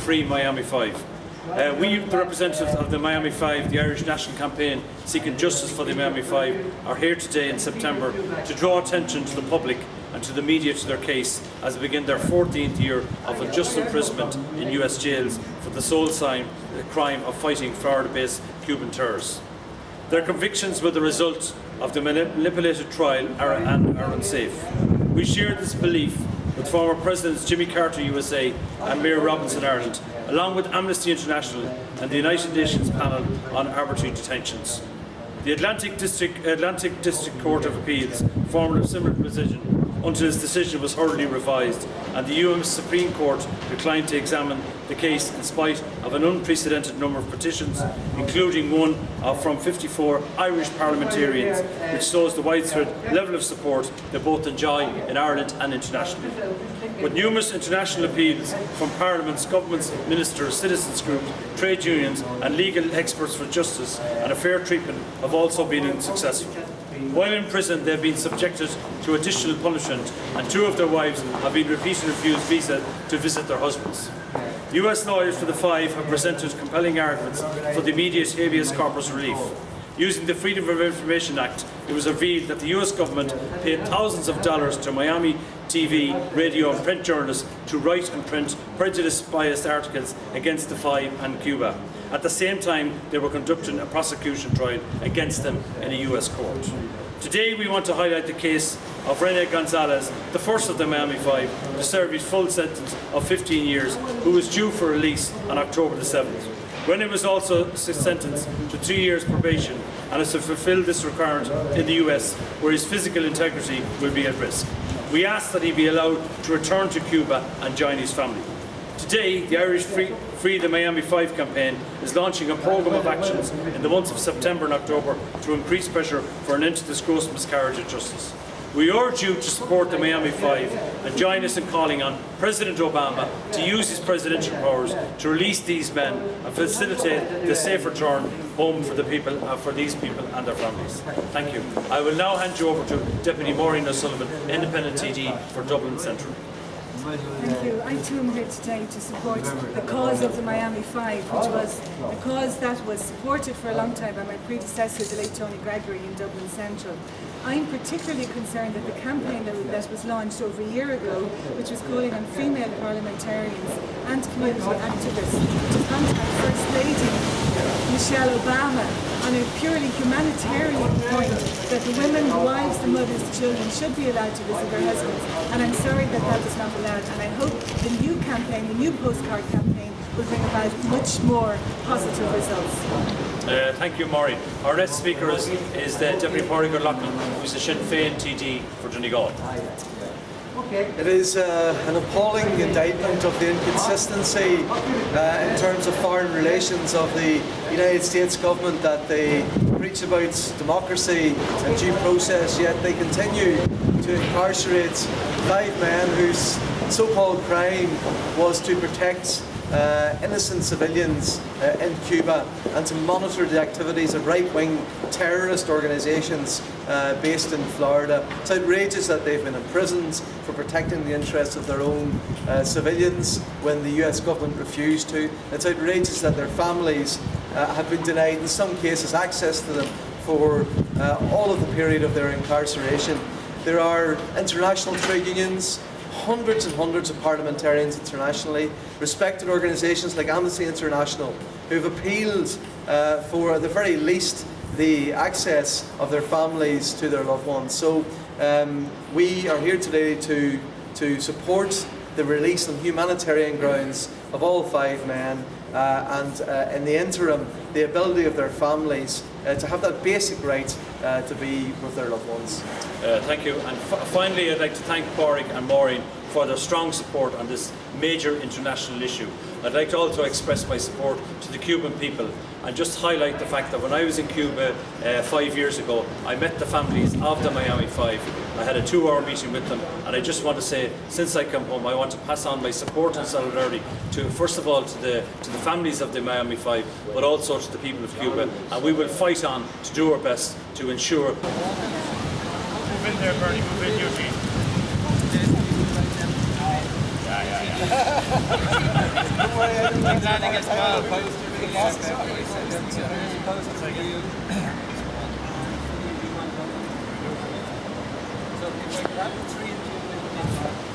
Free Miami 5. We, the representatives of the Miami 5, the Irish National Campaign seeking justice for the Miami 5, are here today in September to draw attention to the public and to the media to their case as they begin their 14th year of unjust imprisonment in US jails for the sole crime of fighting Florida-based Cuban terrorists. Their convictions were the result of the manipulated trial and are unsafe. We share this belief with former Presidents Jimmy Carter USA and Mayor Robinson Ireland, along with Amnesty International and the United Nations Panel on Arbitrary Detentions. The Atlantic District Court of Appeals formed a similar position until his decision was hurriedly revised, and the US Supreme Court declined to examine the case in spite of an unprecedented number of petitions, including one from 54 Irish parliamentarians, which shows the widespread level of support they both enjoy in Ireland and internationally. With numerous international appeals from parliaments, governments, ministers, citizens groups, trade unions and legal experts for justice and a fair treatment have also been unsuccessful. While in prison, they have been subjected to additional punishment, and 2 of their wives have been repeatedly refused visa to visit their husbands. US lawyers for the 5 have presented compelling arguments for the immediate habeas corpus relief. Using the Freedom of Information Act, it was revealed that the US government paid thousands of dollars to Miami TV, radio and print journalists to write and print prejudice-biased articles against the 5 and Cuba. At the same time, they were conducting a prosecution trial against them in a US court. Today we want to highlight the case of Rene Gonzalez, the first of the Miami 5 to serve his full sentence of 15 years, who was due for release on October the 7th. Rene was also sentenced to 2 years probation and is to fulfil this requirement in the US, where his physical integrity will be at risk. We ask that he be allowed to return to Cuba and join his family. Today, the Irish Free the Miami 5 campaign is launching a programme of actions in the months of September and October to increase pressure for an end to this gross miscarriage of justice. We urge you to support the Miami 5 and join us in calling on President Obama to use his presidential powers to release these men and facilitate the safe return home for the people, for these people and their families. Thank you. I will now hand you over to Deputy Maureen O'Sullivan, Independent TD for Dublin Central. Thank you. I too am here today to support the cause of the Miami 5, which was a cause that was supported for a long time by my predecessor, the late Tony Gregory, in Dublin Central. I'm particularly concerned that the campaign that was launched over a year ago, which was calling on female parliamentarians and community activists to contact First Lady Michelle Obama on a purely humanitarian point, that the women, the wives, the mothers, the children should be allowed to visit their husbands. And I'm sorry that that was not allowed. And I hope the new campaign, the new postcard campaign, will bring about much more positive results. Thank you, Maureen. Our next speaker is the Deputy Pádraig Loughlin, who is the Sinn Féin TD for Donegal. It is an appalling indictment of the inconsistency in terms of foreign relations of the United States government, that they preach about democracy and due process, yet they continue to incarcerate 5 men whose so-called crime was to protect innocent civilians in Cuba and to monitor the activities of right-wing terrorist organisations based in Florida. It's outrageous that they've been imprisoned for protecting the interests of their own civilians when the US government refused to. It's outrageous that their families have been denied, in some cases, access to them for all of the period of their incarceration. There are international trade unions, hundreds and hundreds of parliamentarians internationally, respected organisations like Amnesty International, who have appealed for, at the very least, the access of their families to their loved ones. So we are here today to support the release on humanitarian grounds of all 5 men, and in the interim, the ability of their families to have that basic right to be with their loved ones. Thank you. And finally, I'd like to thank Pádraig and Maureen for their strong support on this major international issue. I'd like to also express my support to the Cuban people and just highlight the fact that when I was in Cuba 5 years ago, I met the families of the Miami 5. I had a 2-hour meeting with them, and I just want to say, since I come home, I want to pass on my support and solidarity to, first of all, to the families of the Miami 5, but also to the people of Cuba, and we will fight on to do our best to ensure. Move in there, Bernie, move in, Eugene. Yeah. Planning as well. So if I grab the 3 and 2